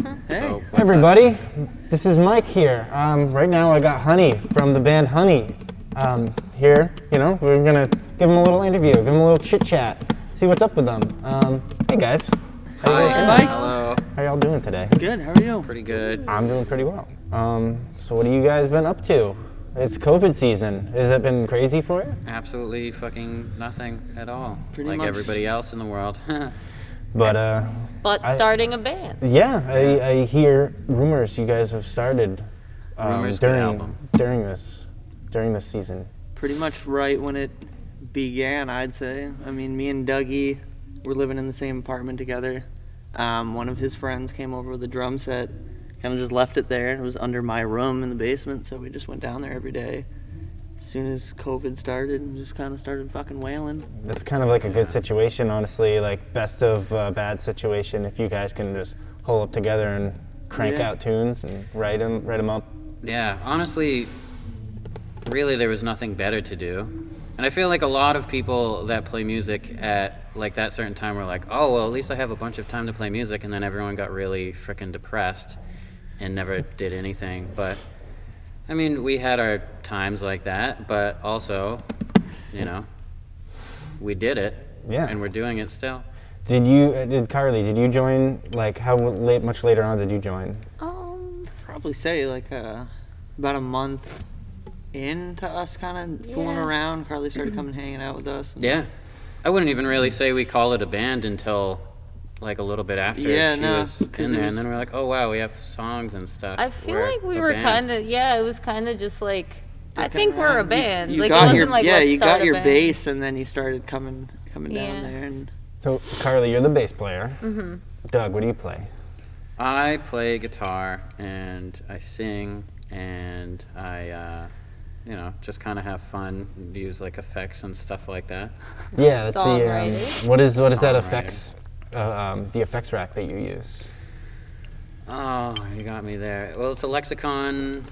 Hey. So, Hey everybody, this is Mike here. Right now I got Honey from the band Honey here. You know, we're gonna give him a little interview, give him a little chit chat, see what's up with them. Hey guys. Hi, Mike. Hello. How y'all doing today? Good, how are you? Pretty good. I'm doing pretty well. So what have you guys been up to? It's COVID season. Has it been crazy for you? Absolutely fucking nothing at all. Pretty like much. Everybody else in the world. But starting a band. yeah, I hear rumors you guys have started Rumors, good album. during this season. Pretty much right when it began, I'd say. I mean, me and Dougie were living in the same apartment together. One of his friends came over with a drum set, kind of just left it there. It was under my room in the basement, so we just went down there every day. As soon as COVID started, and just kind of started fucking wailing. That's kind of like a good situation, honestly, like best of bad situation if you guys can just hole up together and crank out tunes and write them up. Yeah, honestly, really there was nothing better to do. And I feel like a lot of people that play music at like that certain time were like, oh, well, at least I have a bunch of time to play music, and then everyone got really frickin' depressed and never did anything. But I mean, we had our times like that, but also, you know, we did it. Yeah. And we're doing it still. Did Carly, did you join, like, much later on did you join? Probably say like about a month into us kind of fooling around. Carly started coming hanging out with us. Yeah. I wouldn't even really say we call it a band until like a little bit after she was in there, and then we're like, oh wow, we have songs and stuff. I feel We're like we a were band. kind of, it was kind of just like, I think we're a band. You like, got it wasn't your, like, yeah, let's you start got a your band. bass, and then you started coming down Yeah. there. And So, Carly, you're the bass player. Mm-hmm. Doug, what do you play? I play guitar and I sing and I, just kind of have fun, use like effects and stuff like that. Yeah, that's Songwriting. what is that Songwriting. effects, the effects rack that you use? Oh, you got me there. Well, it's a Lexicon.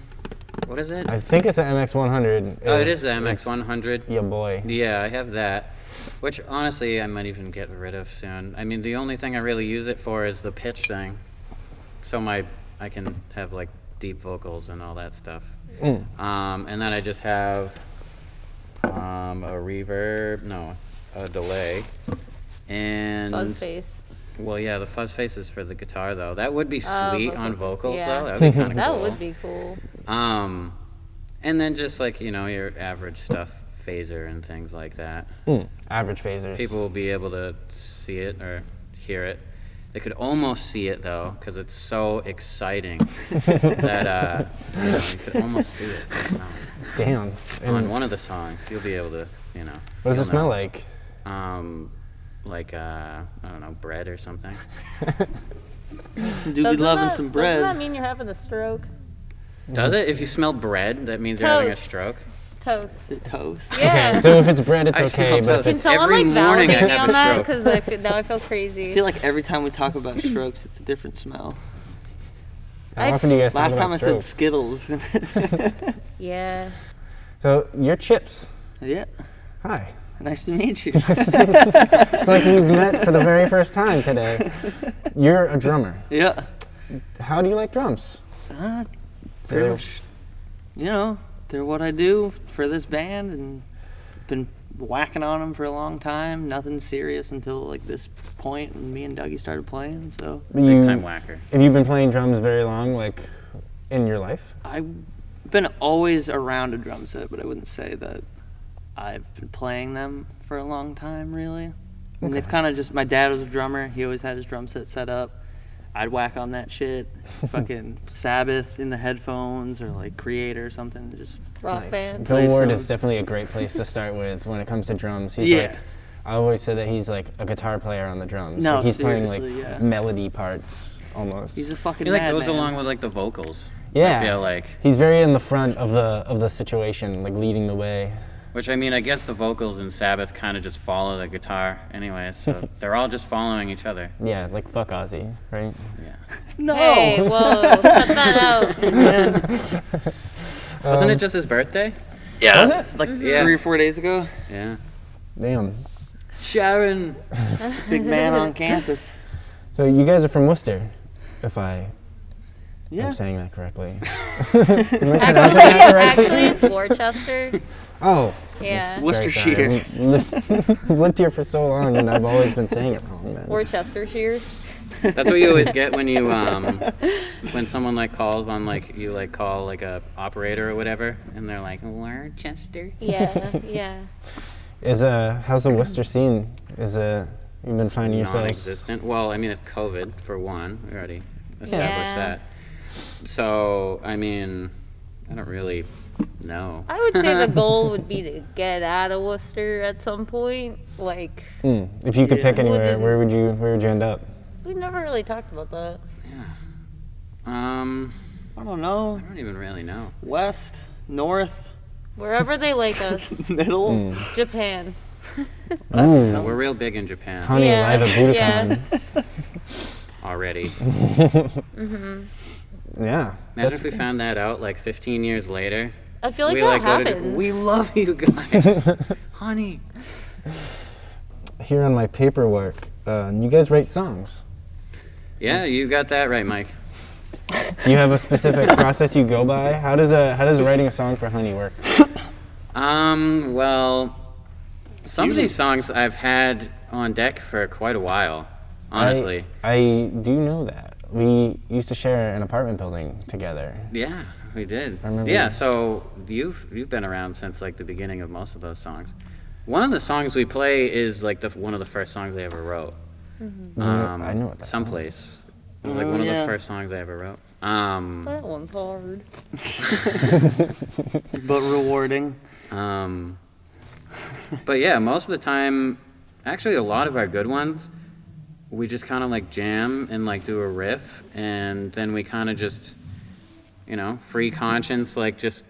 What is it? I think it's an MX100. Oh, it is the MX100. Yeah, boy. Yeah, I have that, which honestly I might even get rid of soon. I mean, the only thing I really use it for is the pitch thing, so I can have like deep vocals and all that stuff. And then I just have a delay, and Fuzz face. Well, yeah, the fuzz face is for the guitar though. That would be sweet on vocals yeah. though. That would be kind of That cool. would be cool. And then just like, your average stuff, phaser and things like that. Average phasers. People will be able to see it or hear it. They could almost see it though, because it's so exciting that you could almost see it. Smell it. Damn. On one of the songs, you'll be able to, What does it smell like? Like I don't know, bread or something. do be loving some bread. Doesn't that mean you're having a stroke? Does it? If you smell bread, that means you're having a Toast. stroke. Toast. Is it toast? Yeah. Okay, so if it's bread, it's I okay, smell but if toast. Can it's someone Every like morning I validate me have on a that? stroke. Because now I feel crazy. I feel like every time we talk about strokes, it's a different smell. how often do you guys talk Last about time I said strokes? Skittles. Yeah. So, you're Chips. Yeah. Hi. Nice to meet you. It's like we've met for the very first time today. You're a drummer. Yeah. How do you like drums? Pretty much, they're what I do for this band, and been whacking on them for a long time. Nothing serious until like this point when me and Dougie started playing. So Big time whacker. Have you been playing drums very long, like, in your life? I've been always around a drum set, but I wouldn't say that I've been playing them for a long time, really. And they've kind of just, my dad was a drummer. He always had his drum set up. I'd whack on that shit. Fucking Sabbath in the headphones, or like Creator or something. Just Rock band. Bill Play Ward some- is definitely a great place to start with when it comes to drums. He's Yeah. like, I always say that he's like a guitar player on the drums. No, Like, he's playing like seriously, yeah. melody parts almost. he's a fucking He like madman. goes along with like the vocals. Yeah. I feel like. He's very in the front of the situation, like leading the way. Which, I mean, I guess the vocals in Sabbath kind of just follow the guitar anyway, so they're all just following each other. Yeah, like fuck Ozzy, right? Yeah. No. Hey, whoa, cut that out. Wasn't it just his birthday? Yeah. Was it? It's like Yeah. 3 or 4 days ago. Yeah. Damn. Sharon. Big man on campus. So you guys are from Worcester, if I Yeah. I'm saying that correctly. Actually, it's Worcester. Oh. Yeah. Worcestershire. I've lived here for so long, and I've always been saying it wrong, man. Worcestershire. That's what you always get when you when someone like calls on like you like call like a operator or whatever, and they're like Worcester. Yeah, yeah. How's the Worcester scene? You've been finding yourselves? Non-existent. Well, I mean it's COVID for one. We already established Yeah. that. So I mean, I don't really know. I would say the goal would be to get out of Worcester at some point. Like, If you could pick anywhere, where would you end up? we never really talked about that. Yeah. I don't know. I don't even really know. West, north, Wherever they like us. middle. Japan. Ooh, We're real big in Japan honey, Yeah. live at Budokan. Yeah. already. Yeah. Imagine if we found that out like 15 years later. I feel like we that like go to, happens. we love you guys, honey. Here on my paperwork, you guys write songs. Yeah, you got that right, Mike. Do you have a specific process you go by? How does writing a song for Honey work? Well, some of these songs I've had on deck for quite a while, honestly. I do know that. We used to share an apartment building together. Yeah, we did. I remember. Yeah, so you've been around since like the beginning of most of those songs. One of the songs we play is like one of the first songs I ever wrote. I know what that Someplace. It was like Oh, one of yeah. the first songs I ever wrote. That one's hard. But rewarding. But yeah, most of the time, actually a lot of our good ones, we just kind of like jam and like do a riff, and then we kind of just, free conscience, like just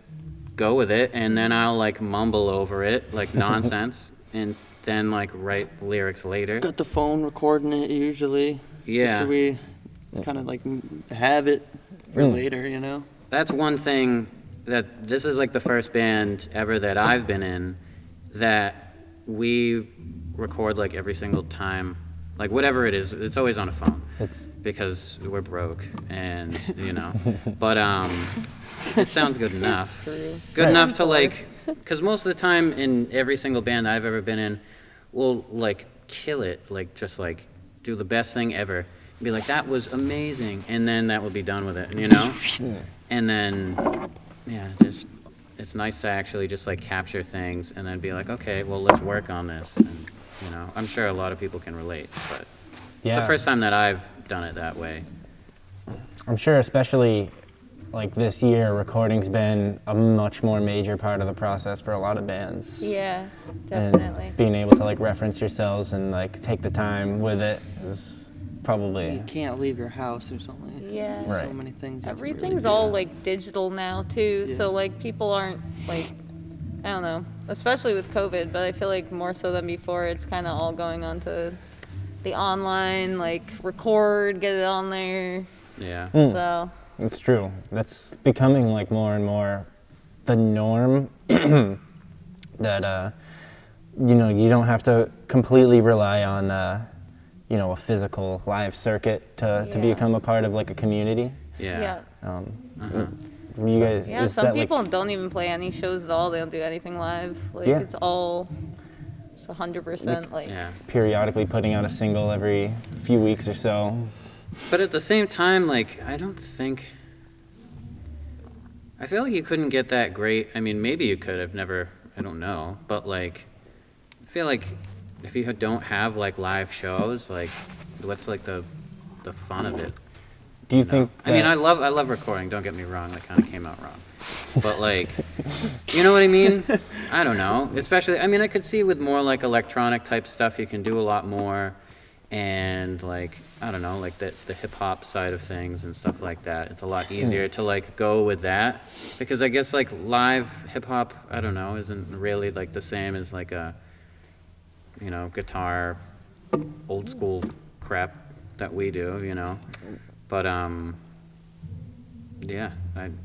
go with it, and then I'll like mumble over it like nonsense, and then like write lyrics later. Got the phone recording it usually. Yeah. Just so we kind of like have it for later, That's one thing that this is like the first band ever that I've been in that we record like every single time, like whatever it is, it's always on a phone. Because we're broke and but it sounds good enough. True. Good enough to like, because most of the time in every single band I've ever been in, we'll like kill it, like just like do the best thing ever, and be like that was amazing, and then that will be done with it, and then just it's nice to actually just like capture things and then be like, okay, well let's work on this, and I'm sure a lot of people can relate, but it's the first time that I've done it that way. I'm sure, especially like this year, recording's been a much more major part of the process for a lot of bands. Yeah, And definitely. being able to like reference yourselves and like take the time with it is probably. You can't leave your house. There's only Yeah. Right. so many things. you can Everything's really all do. like digital now too, Yeah. so like people aren't like, I don't know, especially with COVID, but I feel like more so than before, it's kind of all going on to the online, like record, get it on there. Yeah. So It's true. That's becoming like more and more the norm. That you don't have to completely rely on a physical live circuit to Yeah. become a part of like a community. Yeah. yeah. You guys, Yeah, is some that, people don't even play any shows at all. They don't do anything live. Like Yeah. it's all just 100% like Yeah. periodically putting out a single every few weeks or so? But at the same time, like, I feel like you couldn't get that great. I mean, maybe you could. I don't know. But, like, I feel like if you don't have, like, live shows, like, what's, like, the fun of it? Do you think? I mean, that- I love recording. Don't get me wrong. That kind of came out wrong. But, like, you know what I mean? I don't know. Especially, I mean, I could see with more, like, electronic type stuff, you can do a lot more. And like I don't know, like the hip hop side of things and stuff like that, it's a lot easier to like go with that, because I guess like live hip hop, I don't know, isn't really like the same as like a guitar old school crap that we do, but yeah,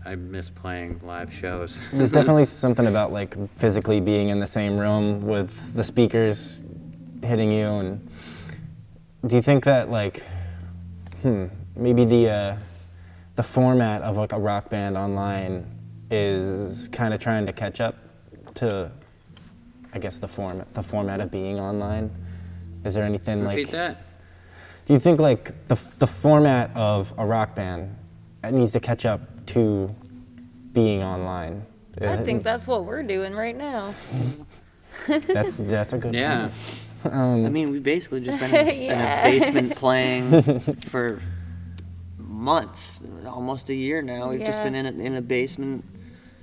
I miss playing live shows. There's definitely something about like physically being in the same room with the speakers hitting you. And do you think that like maybe the the format of like a rock band online is kind of trying to catch up to, I guess, the format of being online? Is there anything Repeat like? that. Do you think like the format of a rock band needs to catch up to being online? I think that's what we're doing right now. that's a good Yeah. point. I mean, we've basically just been in a basement playing for months, almost a year now. We've just Yeah. been in a basement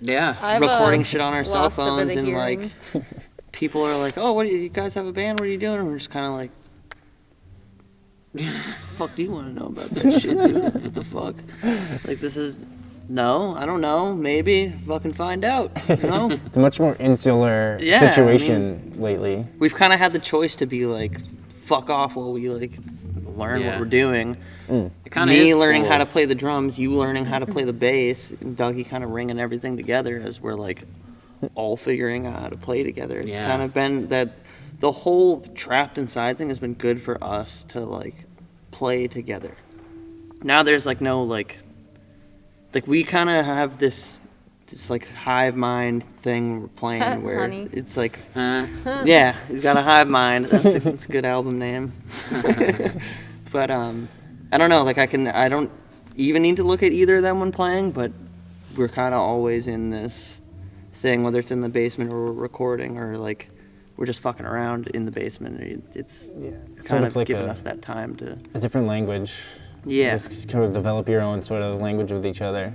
Yeah. I've recording shit on our cell lost a bit phones, of and like hearing. people are like, "Oh, what do you guys have a band? What are you doing?" And we're just kind of like, "The fuck do you want to know about that shit, dude? What the fuck? Like, this is no, I don't know. Maybe fucking find out. You know." It's a much more insular Yeah, I situation lately. We've kind of had the choice to be like, fuck off while we like learn Yeah. what we're doing. It kind of Me is learning cool. how to play the drums, you learning how to play the bass, and Dougie kind of ringing everything together as we're like all figuring out how to play together. It's Yeah. kind of been that the whole trapped inside thing has been good for us to like play together. Now there's like no like we kind of have this like hive mind thing we're playing where Honey. it's like Huh? yeah, we've got a hive mind. That's a good album name. But I don't know. Like I don't even need to look at either of them when playing. But we're kind of always in this thing, whether it's in the basement or we're recording or like we're just fucking around in the basement. It's It's kind sort of of like giving a- us that time to A different language. yeah. Just sort of develop your own sort of language with each other.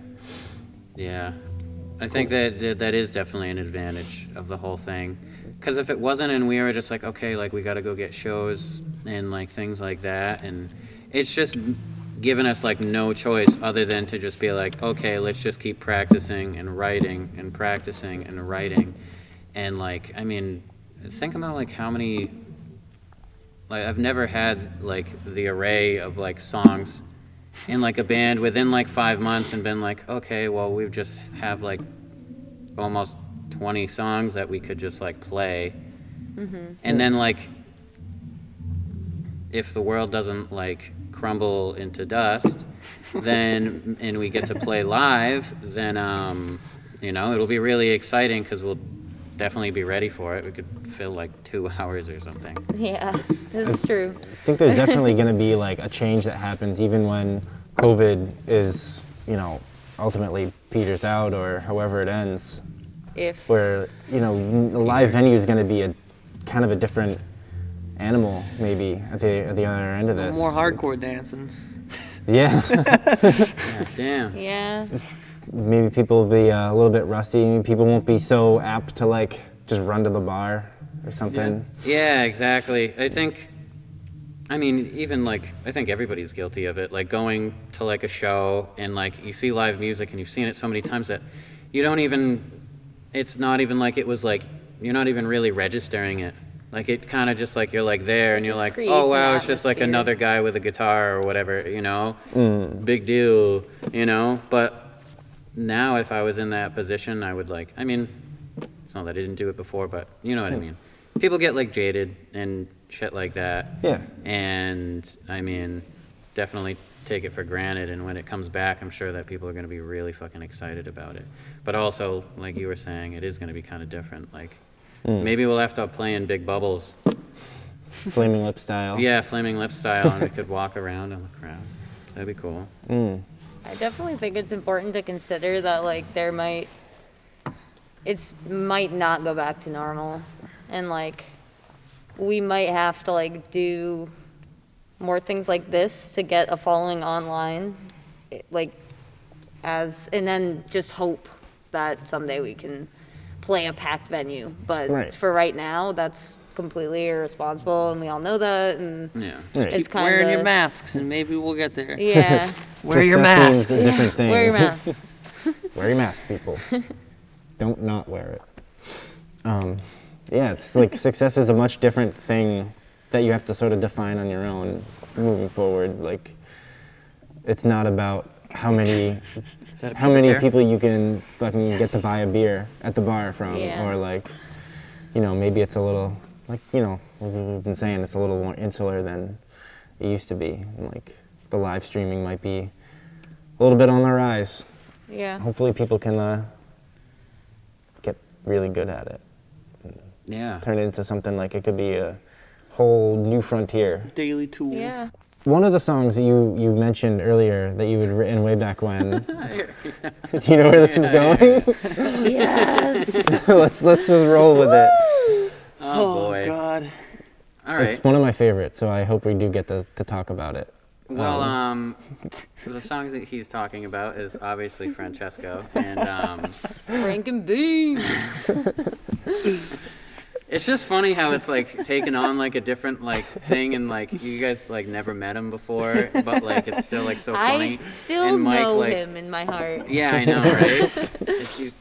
Yeah, I think that is definitely an advantage of the whole thing. Because if it wasn't, and we were just like, okay, like we got to go get shows and like things like that, and it's just given us like no choice other than to just be like, okay, let's just keep practicing and writing and practicing and writing, and like, I mean, think about like how many. Like I've never had like the array of like songs in like a band within like 5 months and been like, okay, well we've just have like almost 20 songs that we could just like play. And then like if the world doesn't like crumble into dust, then and we get to play live, then you know, it'll be really exciting because we'll definitely be ready for it. We could fill like 2 hours or something. Yeah, that's true. I think there's definitely going to be like a change that happens even when COVID is, you know, ultimately peters out or however it ends. If Where, you know, the live venue is going to be a kind of a different animal maybe at the other end of this. More hardcore dancing. Yeah. Yeah, damn. yeah, Maybe people will be a little bit rusty. Maybe people won't be so apt to like just run to the bar or something. Yeah, exactly. I mean, even like, I think everybody's guilty of it. Like going to like a show and like you see live music and you've seen it so many times that you don't even, it's not even like it was like, you're not even really registering it. Like it kind of just like you're like there and you're just like, creates oh an wow, it's just like atmosphere. another guy with a guitar or whatever, you know? Big deal, you know? But now if I was in that position, I would like, I mean, it's not that I didn't do it before, but you know what I mean. People get like jaded and shit like that. Yeah. And I mean, definitely take it for granted. And when it comes back, I'm sure that people are going to be really fucking excited about it. But also, like you were saying, it is going to be kind of different. Like, maybe we'll have to play in big bubbles. Flaming Lip style. Yeah, Flaming Lip style, and we could walk around in the crowd. That'd be cool. I definitely think it's important to consider that like might not go back to normal, and like we might have to like do more things like this to get a following online, and then just hope that someday we can play a packed venue. But Right. for right now, that's completely irresponsible, and we all know that. And Yeah. Right. it's Keep kind wearing your of masks, and maybe we'll get there. yeah. Wear your Success means masks. a different thing. Wear your masks. Wear your mask, people. Don't not wear it. Yeah, it's like success is a much different thing that you have to sort of define on your own moving forward. Like, it's not about how many people you can fucking get to buy a beer at the bar from, Yeah. or like, you know, maybe it's a little like, you know, we've been saying it's a little more insular than it used to be. And like, the live streaming might be a little bit on the rise. Yeah. Hopefully people can get really good at it. Yeah. Turn it into something like it could be a whole new frontier. Daily tool. Yeah. One of the songs you mentioned earlier that you had written way back when. Do you know where this is going? Yes. let's just roll with it. Oh boy. God. All right. It's one of my favorites, so I hope we do get to talk about it. Well, the song that he's talking about is obviously Francesco, and Frank and Beans. it's just funny how it's like taken on like a different like thing, and like you guys like never met him before, but like it's still like so funny. I still And Mike, know like- him in my heart. Yeah, I know, right?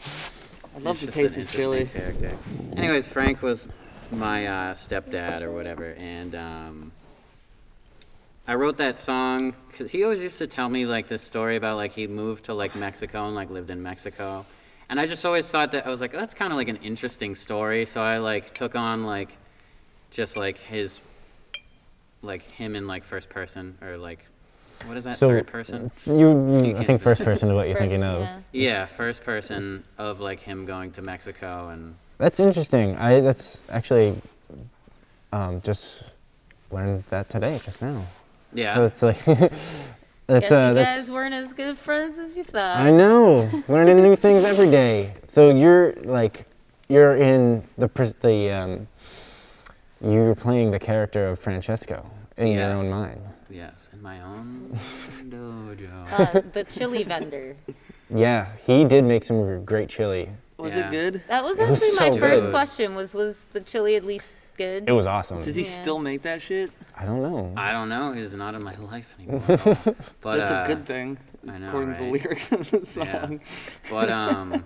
I'd love to just taste an his chili. interesting character. Anyways, Frank was my stepdad or whatever, and I wrote that song because he always used to tell me like this story about like he moved to like Mexico and like lived in Mexico, and I just always thought that I was like, that's kind of like an interesting story, so I like took on like just like his like him in like first person, or like what is that, So third person? I can't think first just- person is what you're First, thinking of. yeah. Yeah, first person of like him going to Mexico, and That's interesting. That's actually just learned that today, just now. yeah. So it's like it's Guess you that's. guys weren't as good friends as you thought. I know, learning new things every day. So you're in you're playing the character of Francesco in your Yes. own mind. Yes, in my own dojo. The chili vendor. Yeah, he did make some great chili. Was Yeah. it good? That was It was actually my so first good. question. Was the chili at least good? It was awesome. Does he Yeah. still make that shit? I don't know. I don't know. He's not in my life anymore. at all. But That's a good thing, I know, according to the right? lyrics of the Yeah. song. But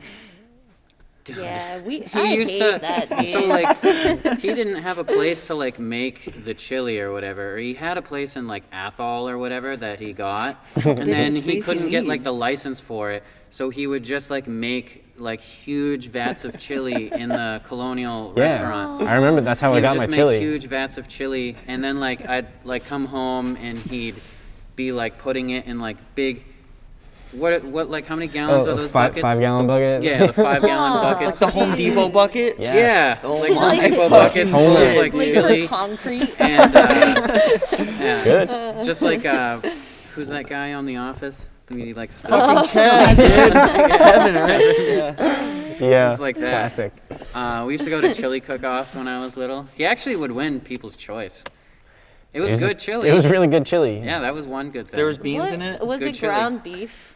dude, Yeah, he I used hate to. that dude. So like, he didn't have a place to like make the chili or whatever. Or he had a place in like Athol or whatever that he got, and then space he you couldn't get like need. the license for it. So he would just like make like huge vats of chili in the Colonial Yeah, restaurant. I remember that's how I He would got my just make chili. huge vats of chili, and then like I'd like come home and he'd be like putting it in like big. What like how many gallons are those buckets? 5-gallon buckets. Yeah, the 5-gallon Oh, buckets. Like the Home Depot bucket? Yeah. Yeah, Oh like my Home Depot fucking buckets full of shit, like like chili for concrete. and yeah, Good. just like who's that guy on The Office? He like Fucking Kev, dude. Kevin, right? Yeah. Yeah. It's like that. Classic. We used to go to chili cook-offs when I was little. He actually would win People's Choice. It was good chili. It was really good chili. Yeah, that was one good thing. There was beans in it? Was Good it chili. ground beef?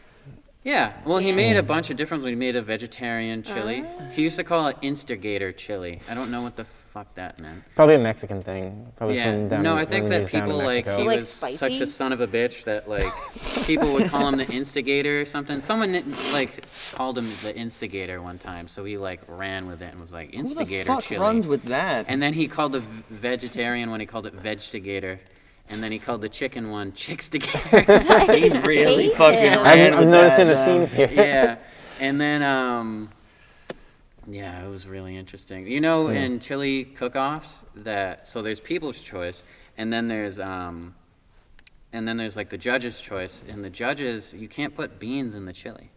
Yeah, well, he Yeah. made a bunch of different ones. He made a vegetarian chili. He used to call it instigator chili. I don't know what the fuck that meant. Probably a Mexican thing. Probably Yeah, from down no, I think when that he was down in people like Mexico. he Like was spicy? such a son of a bitch that like people would call him the instigator or something. Someone like called him the instigator one time, so he like ran with it and was like Who the instigator fuck chili. runs with that? And then he called the vegetarian one, he called it vegetator. And then he called the chicken one chickstigator. He really hate fucking him. ran I'm with noticing that. a theme here. Yeah. And then yeah, it was really interesting. You know, in chili cook-offs that so there's people's choice and then there's like the judge's choice. And the judges, you can't put beans in the chili.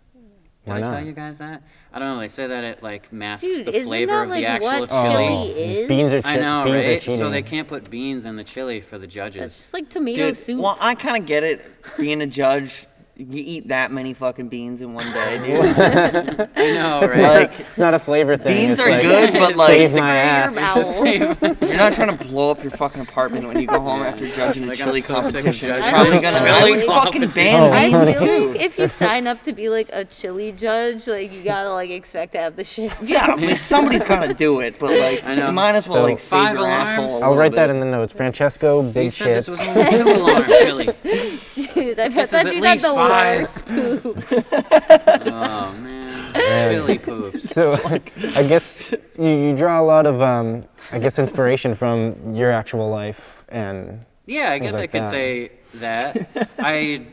Did Why I not? tell you guys that? I don't know. They say that it like masks Dude, the isn't flavor that of like the actual what chili. chili is? Beans are I know, beans are right? cheating. So they can't put beans in the chili for the That's judges. just like tomato Dude, soup. well, I kind of get it. Being a judge, you eat that many fucking beans in one day, dude. I know, right? Like, It's not a flavor thing. beans it's are like, good, but Save like, Save my Your ass. bowels. you're not trying to blow up your fucking apartment when you go home Yeah. after judging Like, a I'm chili so sick of competition. It's judging probably a gonna chili like fucking Oh, ban I beans honey. feel too. like if you sign up to be like a chili judge, like you gotta like expect to have the shit. Yeah, I mean, somebody's gotta do it, but like, I know. you might as well So- like save 5 your alarm? asshole a I'll little write that bit. in the notes. Francesco, You big said this shits. was only 2 alarm chili. Dude, I bet This is that at dude had least the 5. worst poops. Oh man, chili poops. So I guess you draw a lot of I guess inspiration from your actual life and Yeah, I Things guess I like could that. say that. I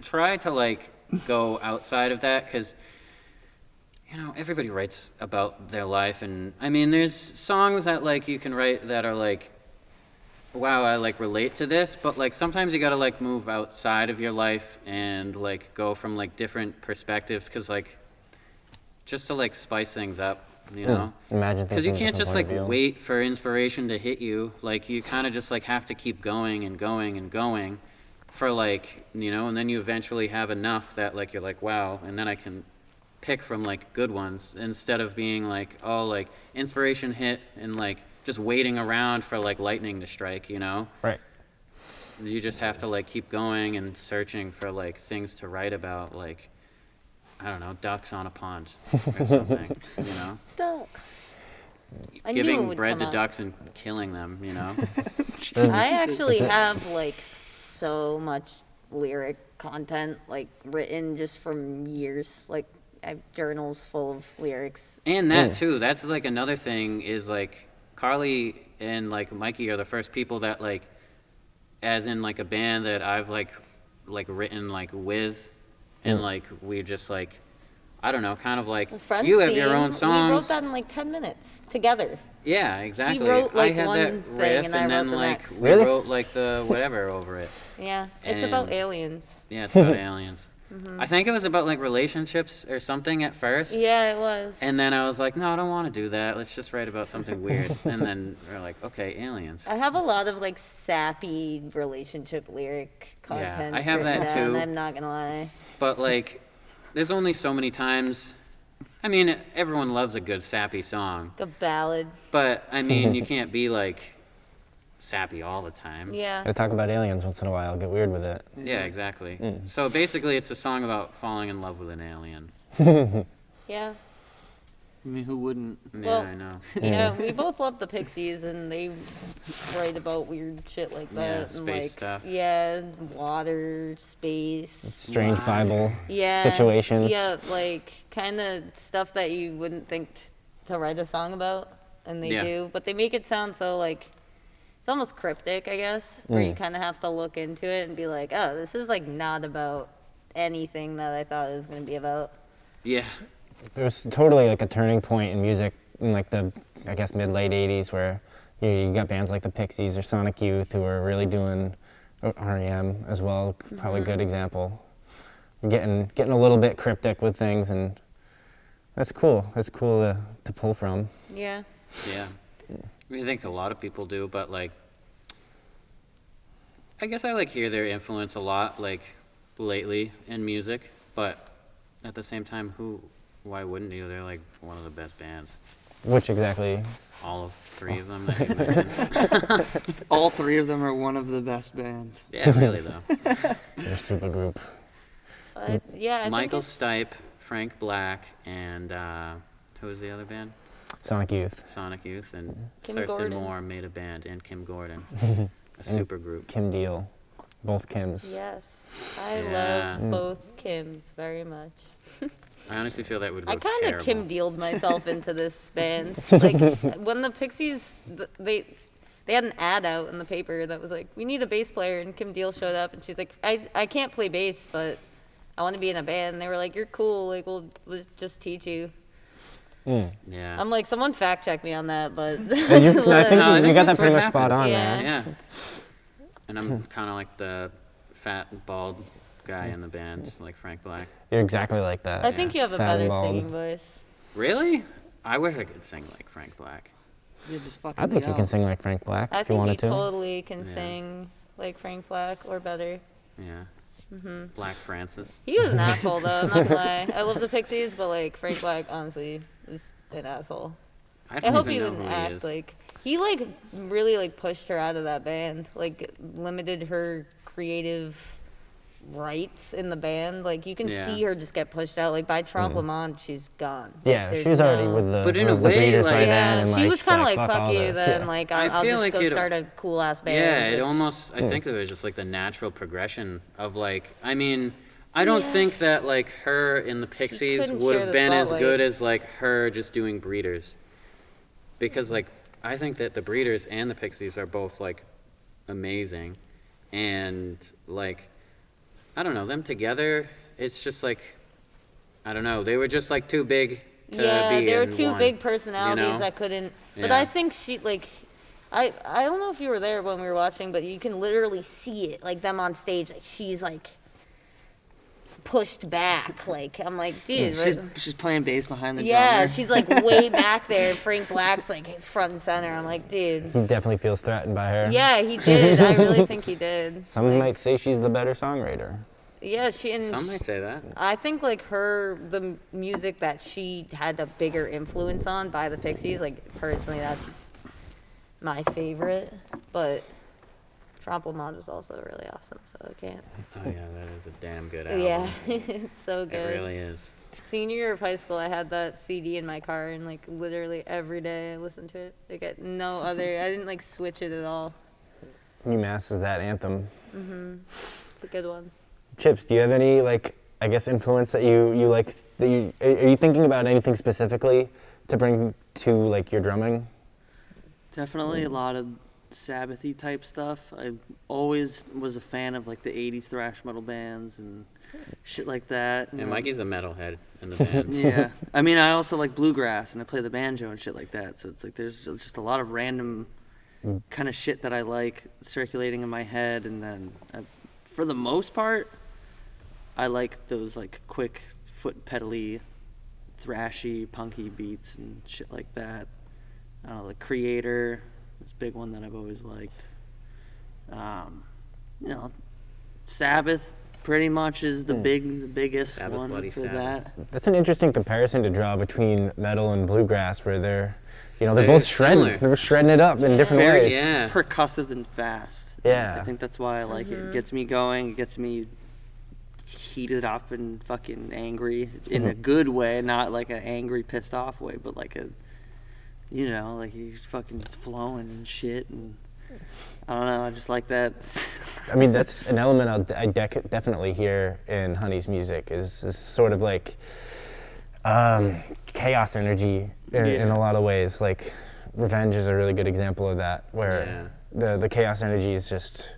try to like go outside of that because you know everybody writes about their life, and I mean there's songs that like you can write that are like wow, I like relate to this, but like sometimes you gotta like move outside of your life and like go from like different perspectives, because like just to like spice things up, you know? Imagine things Because you from a can't different just point like of view. wait for inspiration to hit you. Like you kind of just like have to keep going and going and going for like, you know, and then you eventually have enough that like you're like, wow, and then I can pick from like good ones instead of being like, oh, like inspiration hit and like just waiting around for like lightning to strike, you know? Right. You just have to like keep going and searching for like things to write about, like I don't know, ducks on a pond or something, you know? Ducks. I knew it Giving would bread come to up. ducks and killing them, you know? I actually have like so much lyric content like written just from years. Like I have journals full of lyrics. And that too, that's like another thing is like Carly and like Mikey are the first people that like, as in like a band that I've like written like with, and like we just like, I don't know, kind of like The Friends you have your theme, own songs. We wrote that in like 10 minutes together. Yeah, exactly. wrote, like, I had one that thing riff, and I and then wrote the like next. we Really? wrote like the whatever over it. Yeah, it's about And- aliens. Yeah, it's about aliens. I think it was about like relationships or something at first. Yeah, it was. And then I was like, no, I don't want to do that. Let's just write about something weird. And then we're like, okay, aliens. I have a lot of like sappy relationship lyric content. I have written that, down, too. I'm not gonna lie. But like, there's only so many times. I mean, everyone loves a good sappy song. A ballad. But I mean, you can't be like sappy all the time. Yeah. I talk about aliens once in a while. Get weird with it. Yeah, exactly. So basically, it's a song about falling in love with an alien. Yeah. I mean, who wouldn't? Yeah, Well, I know. Yeah, we both love the Pixies, and they write about weird shit like Yeah, that. and space like, stuff. Yeah, water, space. Strange Bible Yeah. situations. Yeah, like kind of stuff that you wouldn't think to write a song about, and they Yeah. do. But they make it sound so like it's almost cryptic, I guess, where you kind of have to look into it and be like, oh, this is like not about anything that I thought it was going to be about. Yeah. There was totally like a turning point in music in like the, I guess, mid-late 80s where you got bands like the Pixies or Sonic Youth who were really doing REM as well, probably a good example. Getting a little bit cryptic with things, and that's cool. That's cool to pull from. Yeah. Yeah. I think a lot of people do, but like, I guess I like hear their influence a lot, like lately in music, but at the same time, why wouldn't you? They're like one of the best bands. Which exactly? All of three of them that you mentioned. All three of them are one of the best bands. Yeah, really though. They're a super group. Yeah. I Michael think Stipe, Frank Black, and who was the other band? Sonic Youth. Sonic Youth, and Kim Thurston Gordon. Moore made a band, and Kim Gordon, a super group. Kim Deal. Both Kims. it's, yes. I Yeah. love both Kims very much. I honestly feel that would go I kind of terrible. Kim Dealed myself into this band. Like when the Pixies, they had an ad out in the paper that was like, "We need a bass player," and Kim Deal showed up, and she's like, "I can't play bass, but I want to be in a band." And they were like, "You're cool. Like we'll just teach you." Yeah. I'm like, someone fact check me on that, but And I think No, I you think got that that's pretty what much spot on Yeah. there. Yeah. And I'm kind of like the fat, bald guy in the band, like Frank Black. You're exactly like that. I think you have a Fat and better bald. singing voice. Really? I wish I could sing like Frank Black. Yeah, just fucking I think you yell. can sing like Frank Black I if you think you wanted to. totally can Yeah. sing like Frank Black or better. Yeah. Black Francis. He was an asshole though, I'm not gonna lie. I love the Pixies, but like Frank Black honestly was an asshole. I I don't hope even he know didn't who he act is. like he like really like pushed her out of that band, like limited her creative rights in the band. Like you can Yeah. see her just get pushed out. Like by Trompe Le Monde, she's gone. Yeah, There's she was already no- with the, But in a with the way, Breeders by like- then. Yeah, and, she was she's kind of like, "Fuck all "Fuck you," this." then Yeah. like I I'll feel just like go you'd- start a cool ass band. Yeah, it which- almost, I think it was just like the natural progression of like, I mean, I don't think that like her in the Pixies couldn't would share have the been as spotlight. good as like her just doing Breeders. Because like, I think that the Breeders and the Pixies are both like amazing. And like, I don't know, them together, it's just like, I don't know, they were just like too big to Yeah, be there were in two one, big personalities you know? that couldn't. But Yeah. I think she like I don't know if you were there when we were watching, but you can literally see it, like them on stage, like she's like pushed back. Like I'm like, dude, She's playing bass behind the yeah, drummer. she's like way back there. Frank Black's like front and center. I'm like, dude. He definitely feels threatened by her. Yeah, he did. I really think he did. Some Like, might say she's the better songwriter. yeah, she and Some might say that. I think like the music that she had a bigger influence on by the Pixies, like personally that's my favorite, but Trample Mod is also really awesome, so I can't. Oh yeah, that is a damn good album. Yeah, it's so It good. really is. Senior year of high school, I had that CD in my car, and like literally every day I listened to it. Like I didn't like switch it at all. UMass is that anthem. It's a good one. Chips, do you have any, like, I guess, influence that you like, are you thinking about anything specifically to bring to, like, your drumming? Definitely a lot of Sabbath-y type stuff. I always was a fan of like the 80s thrash metal bands and shit like that. And Mikey's a metalhead in the band. Yeah. I mean, I also like bluegrass and I play the banjo and shit like that. So it's like there's just a lot of random kind of shit that I like circulating in my head. And then for the most part, I like those like quick foot pedally, thrashy, punky beats and shit like that. I don't know, the Creator is a big one that I've always liked. You know, Sabbath pretty much is the biggest Sabbath, one Bloody for Sabbath. that. That's an interesting comparison to draw between metal and bluegrass, where they're They're both shredding. similar. They're shredding it up in different Very ways. Yeah. percussive and fast. Yeah. I think that's why I like it. It gets me going. It gets me heated up and fucking angry in a good way, not like an angry, pissed off way, but like a, you know, like he's fucking just flowing and shit. And I don't know. I just like that. I mean, that's an element I definitely hear in Honey's music is sort of like chaos energy in a lot of ways. Like Revenge is a really good example of that, where the chaos energy is just,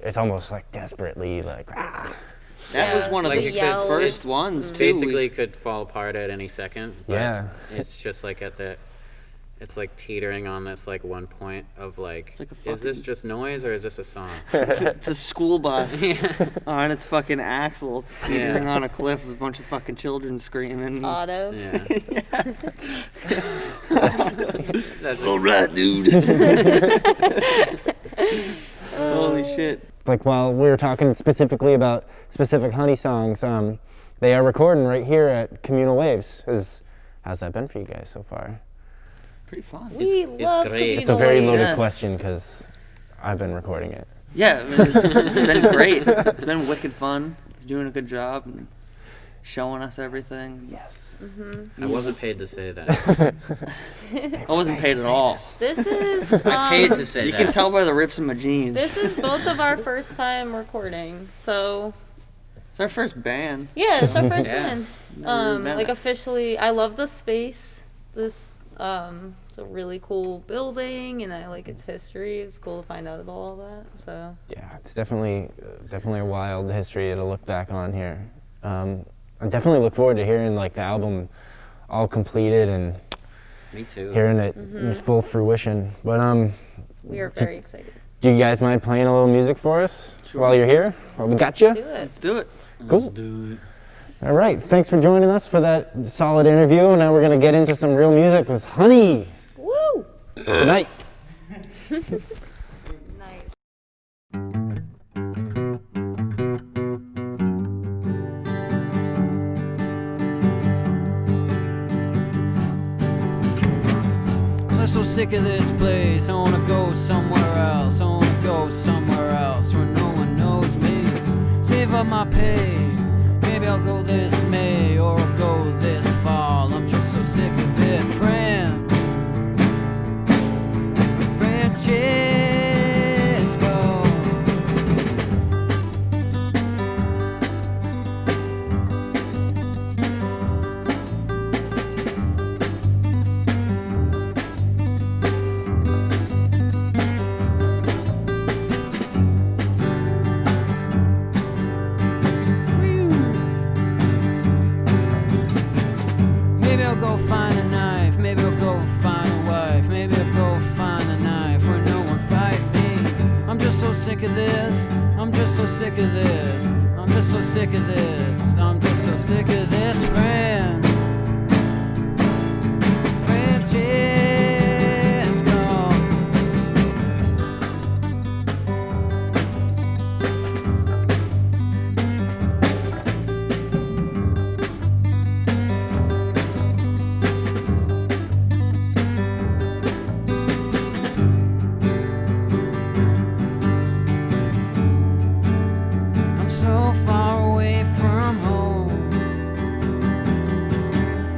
it's almost like desperately like, ah. That was one of Like the it could- first it's ones too. Basically could fall apart at any second. But Yeah. It's just like it's like teetering on this like one point of like, like a is this fucking- just noise or is this a song? It's a school bus Yeah. on its fucking axle, teetering on a cliff with a bunch of fucking children screaming. Auto. Yeah. That's All right, dude. Holy shit. Like while we were talking specifically about specific Honey songs, they are recording right here at Communal Waves. How's that been for you guys so far? Pretty fun. We love great. It's a very Communal loaded Yes. question because I've been recording it. Yeah, I mean, it's been great. It's been wicked fun. You're doing a good job and showing us everything. Yes. I wasn't paid to say that. I wasn't paid at all. This is I paid to say You that. can tell by the rips in my jeans. this is both of our first time recording, so It's our first band. yeah, it's our first Yeah. one. Never been Like it. officially, I love the space. This it's a really cool building, and I like its history. It's cool to find out about all that. So Yeah, it's definitely a wild history to look back on here. I definitely look forward to hearing like the album all completed and Me too. hearing it in full fruition. But we are very excited. do you guys mind playing a little music for us Sure. while you're here? Well, we got you. Do it. Let's do it. Cool. All right, thanks for joining us for that solid interview. Now we're gonna get into some real music with Honey. Woo! Good night. Nice. I'm so sick of this place. I wanna go somewhere else. I wanna go somewhere else where no one knows me. Save up my pay. Maybe I'll go this May or I'll go this fall. I'm just so sick of it. Francesco. sick of this. I'm just so sick of this. I'm just so sick of this. Francesco. I'm so far away from home.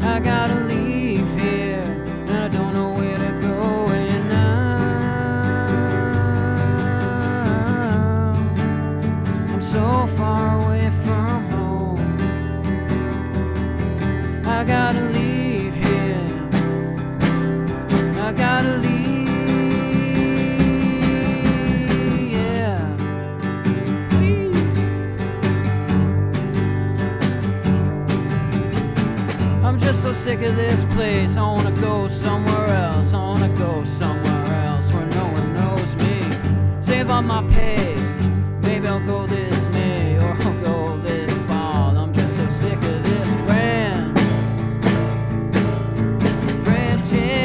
I gotta leave here, and I don't know where to go. And I'm so far away from home. I gotta leave here. I gotta leave. Yeah. I'm just so sick of this place. I wanna go somewhere else. I wanna go somewhere else where no one knows me. Save on my pay. Maybe I'll go this May or I'll go this fall. I'm just so sick of this Francesco.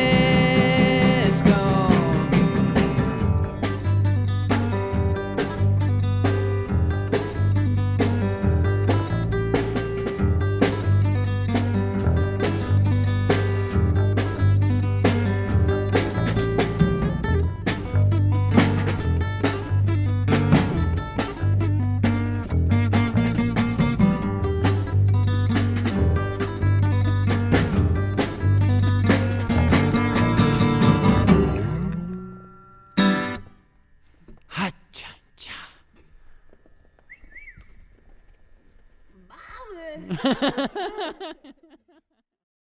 Ha-cha-cha.